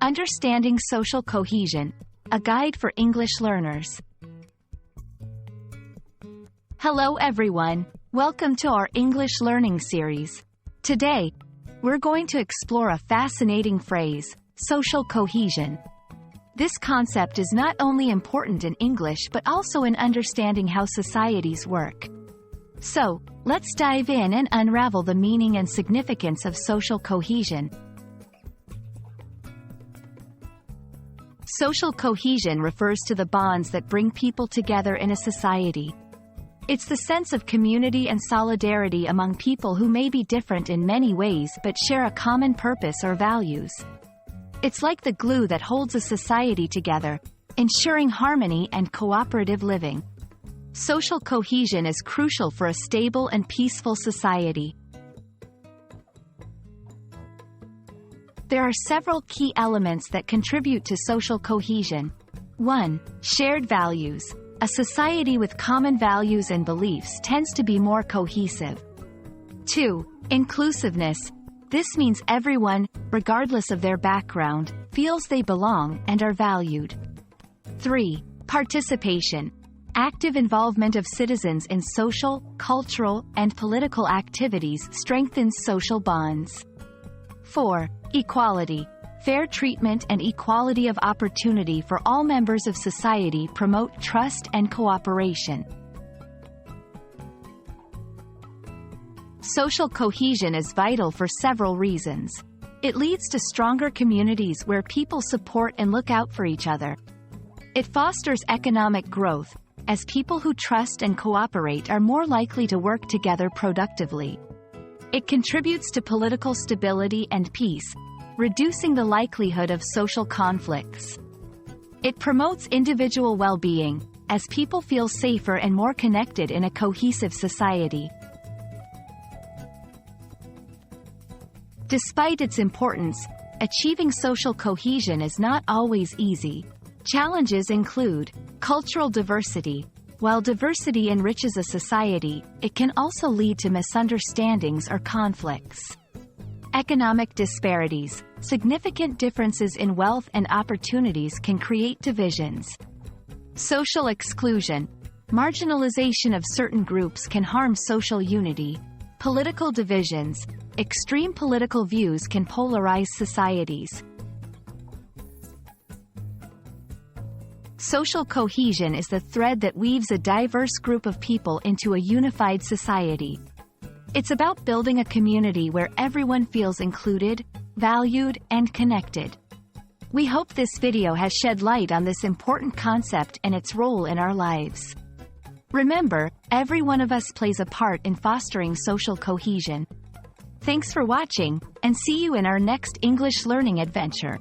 Understanding Social Cohesion, a guide for English learners. Hello everyone, welcome to our English learning series. Today, we're going to explore a fascinating phrase, social cohesion. This concept is not only important in English but also in understanding how societies work. So, let's dive in and unravel the meaning and significance of social cohesion. Social cohesion refers to the bonds that bring people together in a society. It's the sense of community and solidarity among people who may be different in many ways but share a common purpose or values. It's like the glue that holds a society together, ensuring harmony and cooperative living. Social cohesion is crucial for a stable and peaceful society. There are several key elements that contribute to social cohesion. 1. Shared values. A society with common values and beliefs tends to be more cohesive. 2. Inclusiveness. This means everyone, regardless of their background, feels they belong and are valued. 3. Participation. Active involvement of citizens in social, cultural, and political activities strengthens social bonds. 4. Equality. Fair treatment and equality of opportunity for all members of society promote trust and cooperation. Social cohesion is vital for several reasons. It leads to stronger communities where people support and look out for each other. It fosters economic growth, as people who trust and cooperate are more likely to work together productively. It contributes to political stability and peace, reducing the likelihood of social conflicts. It promotes individual well-being, as people feel safer and more connected in a cohesive society. Despite its importance, achieving social cohesion is not always easy. Challenges include cultural diversity. While diversity enriches a society, it can also lead to misunderstandings or conflicts. Economic disparities. Significant differences in wealth and opportunities can create divisions. Social exclusion. Marginalization of certain groups can harm social unity. Political divisions. Extreme political views can polarize societies. Social cohesion is the thread that weaves a diverse group of people into a unified society. It's about building a community where everyone feels included, valued, and connected. We hope this video has shed light on this important concept and its role in our lives. Remember, every one of us plays a part in fostering social cohesion. Thanks for watching, and see you in our next English learning adventure.